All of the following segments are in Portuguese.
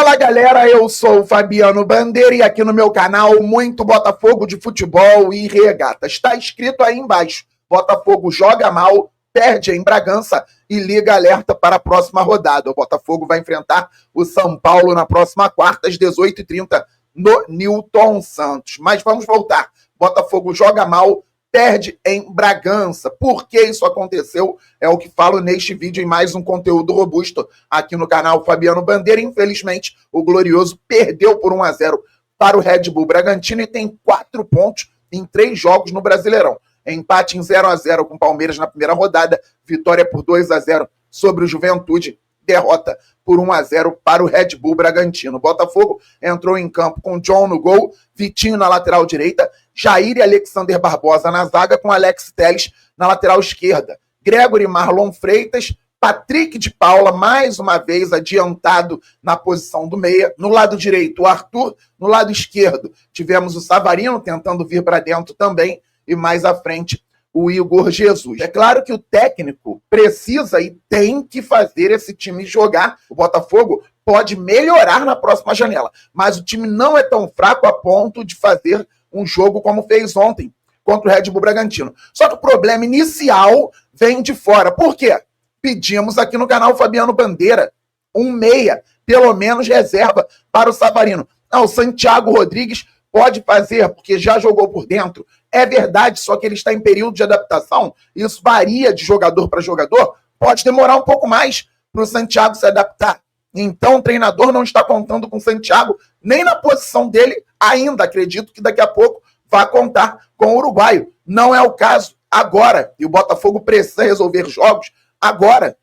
Fala galera, eu sou o Fabiano Bandeira e aqui no meu canal muito Botafogo de futebol e regata. Está escrito aí embaixo, Botafogo joga mal, perde em Bragança e liga alerta para a próxima rodada. O Botafogo vai enfrentar o São Paulo na próxima quarta às 18h30 no Newton Santos. Mas vamos voltar, Botafogo joga mal, perde em Bragança. Por que isso aconteceu? É o que falo neste vídeo em mais um conteúdo robusto aqui no canal Fabiano Bandeira. Infelizmente, o Glorioso perdeu por 1-0 para o Red Bull Bragantino e tem 4 pontos em 3 jogos no Brasileirão. Empate em 0-0 com o Palmeiras na primeira rodada, vitória por 2-0 sobre o Juventude, derrota por 1-0 para o Red Bull Bragantino. O Botafogo entrou em campo com John no gol, Vitinho na lateral direita, Jair e Alexander Barbosa na zaga, com Alex Telles na lateral esquerda. Gregory, Marlon Freitas, Patrick de Paula, mais uma vez adiantado na posição do meia. No lado direito, o Arthur. No lado esquerdo, tivemos o Savarino tentando vir para dentro também. E mais à frente, o Igor Jesus. É claro que o técnico precisa e tem que fazer esse time jogar. O Botafogo pode melhorar na próxima janela, mas o time não é tão fraco a ponto de fazer um jogo como fez ontem contra o Red Bull Bragantino. Só que o problema inicial vem de fora. Por quê? Pedimos aqui no canal Fabiano Bandeira um meia, pelo menos reserva para o Savarino. Não, o Santiago Rodrigues pode fazer, porque já jogou por dentro. É verdade, só que ele está em período de adaptação. Isso varia de jogador para jogador. Pode demorar um pouco mais para o Santiago se adaptar. Então o treinador não está contando com o Santiago nem na posição dele ainda. Acredito que daqui a pouco vai contar com o uruguaio. Não é o caso agora. E o Botafogo precisa resolver jogos agora.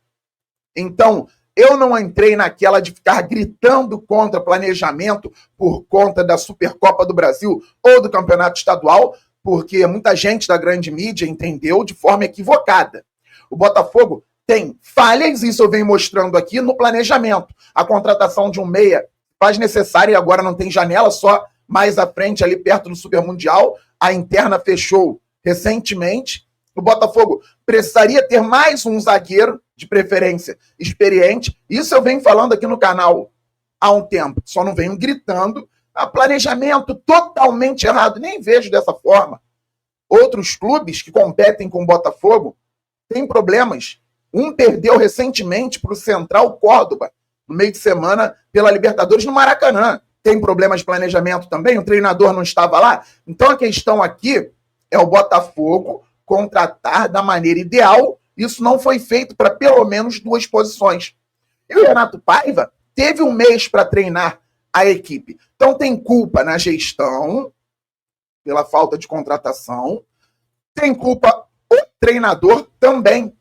Então, eu não entrei naquela de ficar gritando contra planejamento por conta da Supercopa do Brasil ou do Campeonato Estadual, porque muita gente da grande mídia entendeu de forma equivocada. O Botafogo tem falhas, isso eu venho mostrando aqui no planejamento. A contratação de um meia faz necessária e agora não tem janela, só mais à frente, ali perto do Super Mundial. A interna fechou recentemente. O Botafogo precisaria ter mais um zagueiro, de preferência experiente. Isso eu venho falando aqui no canal há um tempo. Só não venho gritando. Planejamento totalmente errado. Nem vejo dessa forma. Outros clubes que competem com o Botafogo têm problemas. Um perdeu recentemente para o Central Córdoba, no meio de semana, pela Libertadores no Maracanã. Tem problemas de planejamento também? O treinador não estava lá? Então a questão aqui é o Botafogo contratar da maneira ideal. Isso não foi feito para pelo menos 2 posições. E o Renato Paiva teve um mês para treinar a equipe. Então tem culpa na gestão, pela falta de contratação. Tem culpa o treinador também.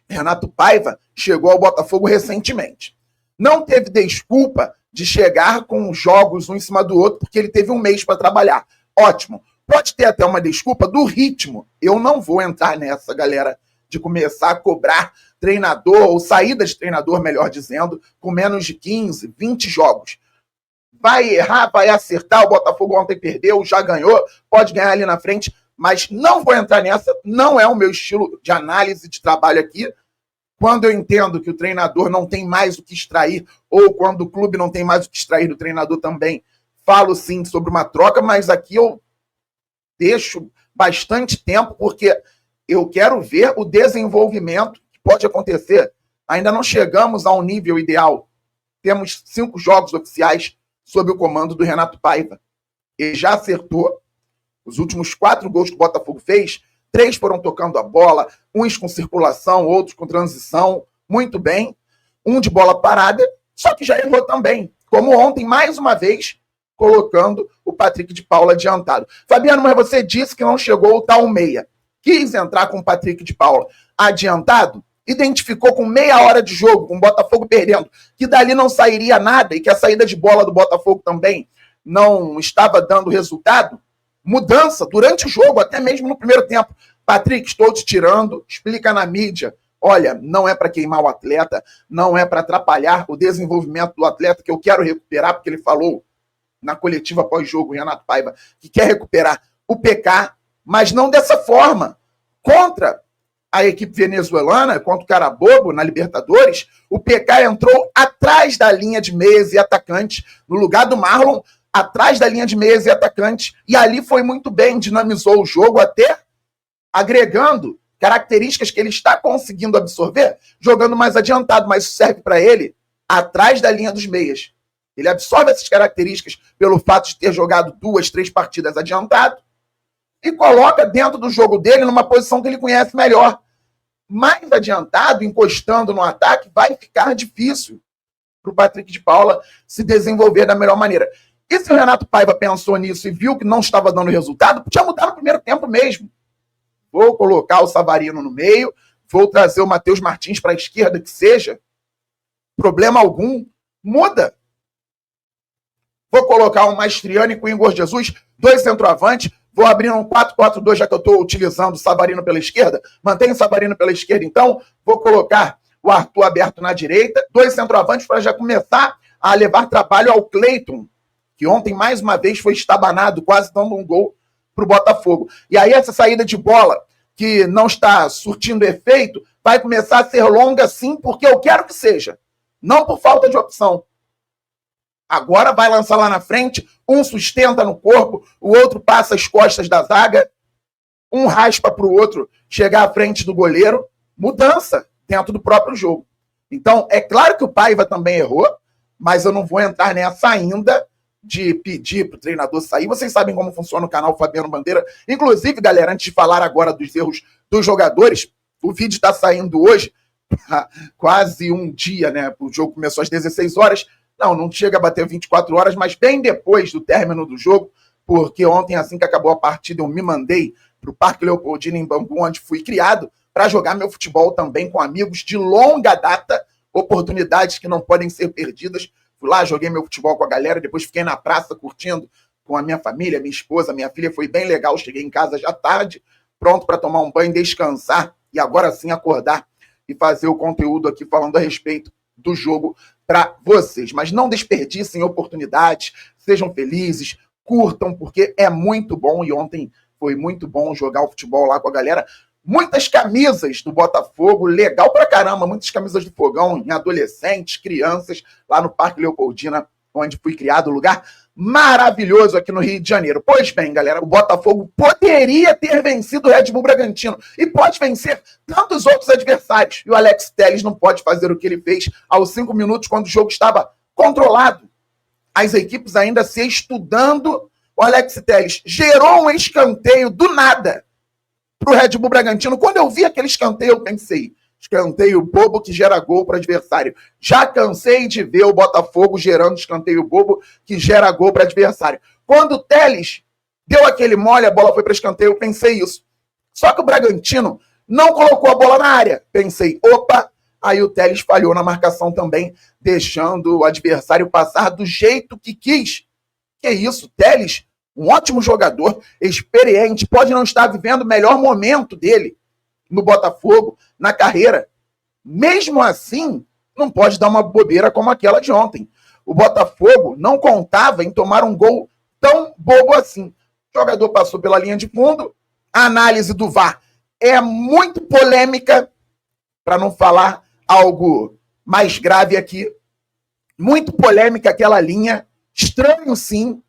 Renato Paiva chegou ao Botafogo recentemente. Não teve desculpa de chegar com jogos um em cima do outro, porque ele teve um mês para trabalhar. Ótimo. Pode ter até uma desculpa do ritmo. Eu não vou entrar nessa, galera, de começar a cobrar treinador, ou saída de treinador, melhor dizendo, com menos de 15, 20 jogos. Vai errar, vai acertar, o Botafogo ontem perdeu, já ganhou, pode ganhar ali na frente, mas não vou entrar nessa, não é o meu estilo de análise de trabalho aqui. Quando eu entendo que o treinador não tem mais o que extrair, ou quando o clube não tem mais o que extrair do treinador também, falo sim sobre uma troca, mas aqui eu deixo bastante tempo, porque eu quero ver o desenvolvimento que pode acontecer. Ainda não chegamos a um nível ideal. Temos 5 jogos oficiais sob o comando do Renato Paiva. Ele já acertou. Os últimos 4 gols que o Botafogo fez, 3 foram tocando a bola, uns com circulação, outros com transição. Muito bem. Um de bola parada, só que já errou também. Como ontem, mais uma vez, colocando o Patrick de Paula adiantado. Fabiano, mas você disse que não chegou o tal meia. Quis entrar com o Patrick de Paula adiantado, identificou com meia hora de jogo, com o Botafogo perdendo, que dali não sairia nada e que a saída de bola do Botafogo também não estava dando resultado. Mudança durante o jogo, até mesmo no primeiro tempo. Patrick, estou te tirando, explica na mídia. Olha, não é para queimar o atleta, não é para atrapalhar o desenvolvimento do atleta, que eu quero recuperar, porque ele falou na coletiva pós-jogo, o Renato Paiva, que quer recuperar o PK, mas não dessa forma, contra a equipe venezuelana contra o Carabobo na Libertadores, o PK entrou atrás da linha de meias e atacantes, no lugar do Marlon, atrás da linha de meias e atacantes, e ali foi muito bem, dinamizou o jogo, até agregando características que ele está conseguindo absorver, jogando mais adiantado, mas isso serve para ele atrás da linha dos meias. Ele absorve essas características pelo fato de ter jogado 2, 3 partidas adiantado e coloca dentro do jogo dele numa posição que ele conhece melhor. Mais adiantado, encostando no ataque, vai ficar difícil para o Patrick de Paula se desenvolver da melhor maneira. E se o Renato Paiva pensou nisso e viu que não estava dando resultado, podia mudar no primeiro tempo mesmo. Vou colocar o Savarino no meio, vou trazer o Matheus Martins para a esquerda, que seja. Problema algum, muda. Vou colocar o Mastriani com o Igor Jesus, 2 centroavantes, vou abrir um 4-4-2, já que eu estou utilizando o Savarino pela esquerda. Mantenho o Savarino pela esquerda, então. Vou colocar o Arthur aberto na direita, 2 centroavantes para já começar a levar trabalho ao Cleiton, que ontem, mais uma vez, foi estabanado, quase dando um gol para o Botafogo. E aí essa saída de bola, que não está surtindo efeito, vai começar a ser longa sim, porque eu quero que seja. Não por falta de opção. Agora vai lançar lá na frente, um sustenta no corpo, o outro passa as costas da zaga, um raspa para o outro chegar à frente do goleiro. Mudança dentro do próprio jogo. Então, é claro que o Paiva também errou, mas eu não vou entrar nessa ainda de pedir para o treinador sair. Vocês sabem como funciona o canal Fabiano Bandeira. Inclusive, galera, antes de falar agora dos erros dos jogadores, o vídeo está saindo hoje, quase um dia, né? O jogo começou às 16 horas. Não chega a bater 24 horas, mas bem depois do término do jogo, porque ontem, assim que acabou a partida, eu me mandei para o Parque Leopoldina, em Bangu, onde fui criado, para jogar meu futebol também com amigos de longa data, oportunidades que não podem ser perdidas. Fui lá, joguei meu futebol com a galera, depois fiquei na praça curtindo com a minha família, minha esposa, minha filha. Foi bem legal, cheguei em casa já tarde, pronto para tomar um banho, descansar e agora sim acordar e fazer o conteúdo aqui falando a respeito do jogo para vocês. Mas não desperdicem oportunidades, sejam felizes, curtam, porque é muito bom, e ontem foi muito bom jogar o futebol lá com a galera. Muitas camisas do Botafogo, legal pra caramba, muitas camisas do Fogão em adolescentes, crianças, lá no Parque Leopoldina, onde fui criado, lugar maravilhoso aqui no Rio de Janeiro. Pois bem, galera, o Botafogo poderia ter vencido o Red Bull Bragantino e pode vencer tantos outros adversários. E o Alex Telles não pode fazer o que ele fez aos 5 minutos, quando o jogo estava controlado. As equipes ainda se estudando. O Alex Telles gerou um escanteio do nada para o Red Bull Bragantino. Quando eu vi aquele escanteio, eu pensei, escanteio bobo que gera gol para o adversário. Já cansei de ver o Botafogo gerando escanteio bobo que gera gol para o adversário. Quando o Telles deu aquele mole, a bola foi para escanteio, eu pensei isso. Só que o Bragantino não colocou a bola na área. Pensei, opa, aí o Telles falhou na marcação também, deixando o adversário passar do jeito que quis. Que isso, Telles, um ótimo jogador, experiente, pode não estar vivendo o melhor momento dele no Botafogo, na carreira. Mesmo assim, não pode dar uma bobeira como aquela de ontem. O Botafogo não contava em tomar um gol tão bobo assim. O jogador passou pela linha de fundo, a análise do VAR é muito polêmica, para não falar algo mais grave aqui. Muito polêmica aquela linha, estranho sim.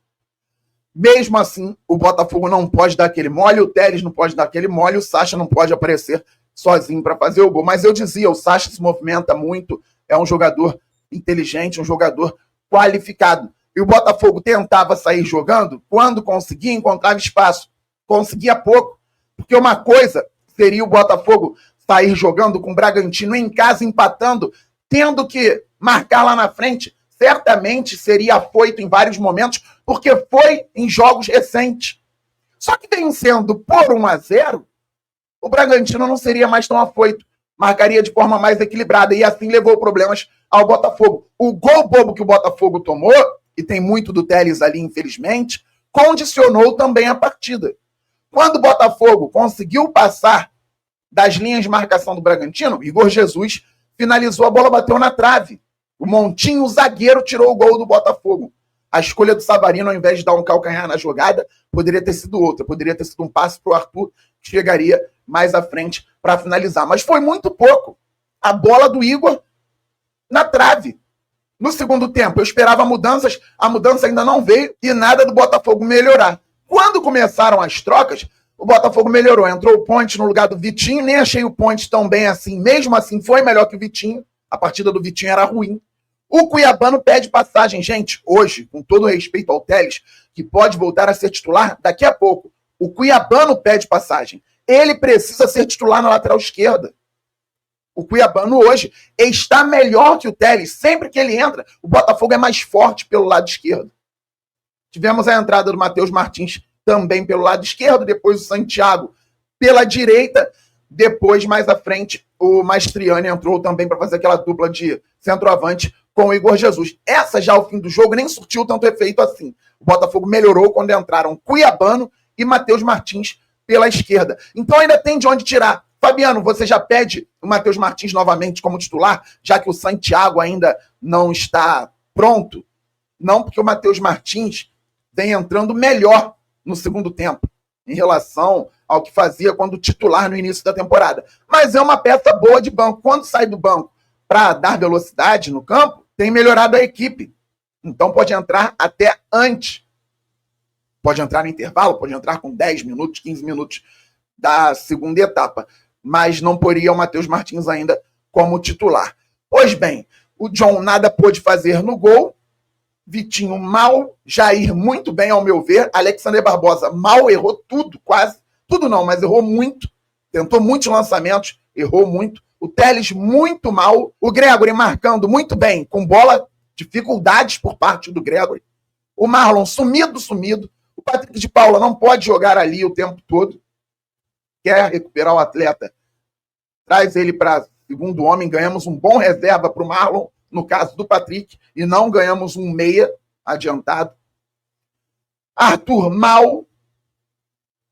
Mesmo assim, o Botafogo não pode dar aquele mole, o Telles não pode dar aquele mole, o Sacha não pode aparecer sozinho para fazer o gol. Mas eu dizia, o Sacha se movimenta muito, é um jogador inteligente, um jogador qualificado. E o Botafogo tentava sair jogando, quando conseguia, encontrava espaço. Conseguia pouco, porque uma coisa seria o Botafogo sair jogando com o Bragantino em casa, empatando, tendo que marcar lá na frente. Certamente seria afoito em vários momentos, porque foi em jogos recentes. Só que vencendo por 1-0, o Bragantino não seria mais tão afoito, marcaria de forma mais equilibrada, e assim levou problemas ao Botafogo. O gol bobo que o Botafogo tomou, e tem muito do Telles ali, infelizmente, condicionou também a partida. Quando o Botafogo conseguiu passar das linhas de marcação do Bragantino, Igor Jesus finalizou, a bola bateu na trave. O Montinho, o zagueiro, tirou o gol do Botafogo. A escolha do Savarino, ao invés de dar um calcanhar na jogada, poderia ter sido outra. Poderia ter sido um passe para o Arthur, que chegaria mais à frente para finalizar, mas foi muito pouco. A bola do Igor na trave. No segundo tempo, eu esperava mudanças, a mudança ainda não veio e nada do Botafogo melhorar. Quando começaram as trocas, o Botafogo melhorou. Entrou o Ponte no lugar do Vitinho, nem achei o Ponte tão bem assim. Mesmo assim, foi melhor que o Vitinho. A partida do Vitinho era ruim. O Cuiabano pede passagem. Gente, hoje, com todo respeito ao Telles, que pode voltar a ser titular daqui a pouco, o Cuiabano pede passagem. Ele precisa ser titular na lateral esquerda. O Cuiabano hoje está melhor que o Telles. Sempre que ele entra, o Botafogo é mais forte pelo lado esquerdo. Tivemos a entrada do Matheus Martins também pelo lado esquerdo, depois o Santiago pela direita, depois, mais à frente, o Mastriani entrou também para fazer aquela dupla de centroavante com o Igor Jesus. Essa já ao fim do jogo nem surtiu tanto efeito assim. O Botafogo melhorou quando entraram Cuiabano e Matheus Martins pela esquerda. Então ainda tem de onde tirar. Fabiano, você já pede o Matheus Martins novamente como titular, já que o Santiago ainda não está pronto? Não, porque o Matheus Martins vem entrando melhor no segundo tempo, em relação ao que fazia quando titular no início da temporada. Mas é uma peça boa de banco. Quando sai do banco para dar velocidade no campo, tem melhorado a equipe. Então pode entrar até antes. Pode entrar no intervalo, pode entrar com 10 minutos, 15 minutos da segunda etapa. Mas não poria o Matheus Martins ainda como titular. Pois bem, o John nada pôde fazer no gol, Vitinho mal, Jair muito bem ao meu ver, Alexander Barbosa mal, errou tudo, quase, tudo não, mas errou muito, tentou muitos lançamentos, errou muito, o Telles muito mal, o Gregory marcando muito bem, com bola, dificuldades por parte do Gregory, o Marlon sumido, o Patrick de Paula não pode jogar ali o tempo todo, quer recuperar o atleta, traz ele para segundo homem, ganhamos um bom reserva para o Marlon, no caso do Patrick, e não ganhamos um meia adiantado. Arthur mal,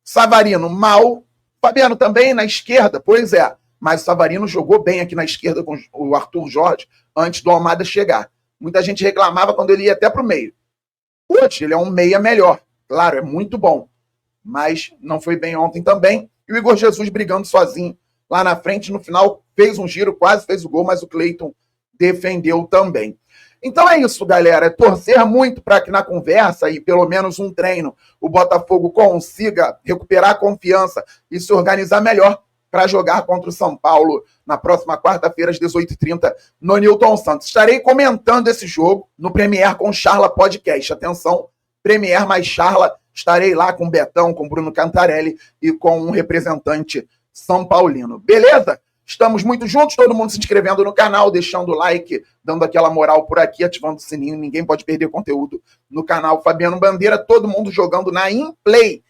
Savarino mal, Fabiano também na esquerda, pois é, mas o Savarino jogou bem aqui na esquerda com o Arthur Jorge antes do Almada chegar. Muita gente reclamava quando ele ia até para o meio. Hoje ele é um meia melhor, claro, é muito bom, mas não foi bem ontem também. E o Igor Jesus brigando sozinho lá na frente, no final fez um giro, quase fez o gol, mas o Cleiton defendeu também. Então é isso, galera. É torcer muito para que na conversa e pelo menos um treino o Botafogo consiga recuperar a confiança e se organizar melhor para jogar contra o São Paulo na próxima quarta-feira às 18h30 no Newton Santos. Estarei comentando esse jogo no Premier com Charla Podcast. Atenção, Premier mais Charla. Estarei lá com o Betão, com o Bruno Cantarelli e com um representante são paulino. Beleza? Estamos muito juntos, todo mundo se inscrevendo no canal, deixando o like, dando aquela moral por aqui, ativando o sininho, ninguém pode perder conteúdo no canal Fabiano Bandeira, todo mundo jogando na InPlay,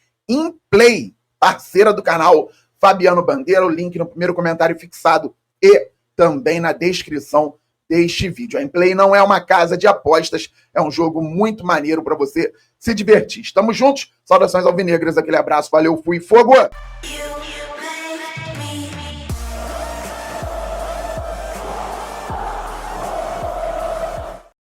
parceira do canal Fabiano Bandeira, o link no primeiro comentário fixado e também na descrição deste vídeo. A InPlay não é uma casa de apostas, é um jogo muito maneiro para você se divertir. Estamos juntos, saudações alvinegras, aquele abraço, valeu, fui, fogo!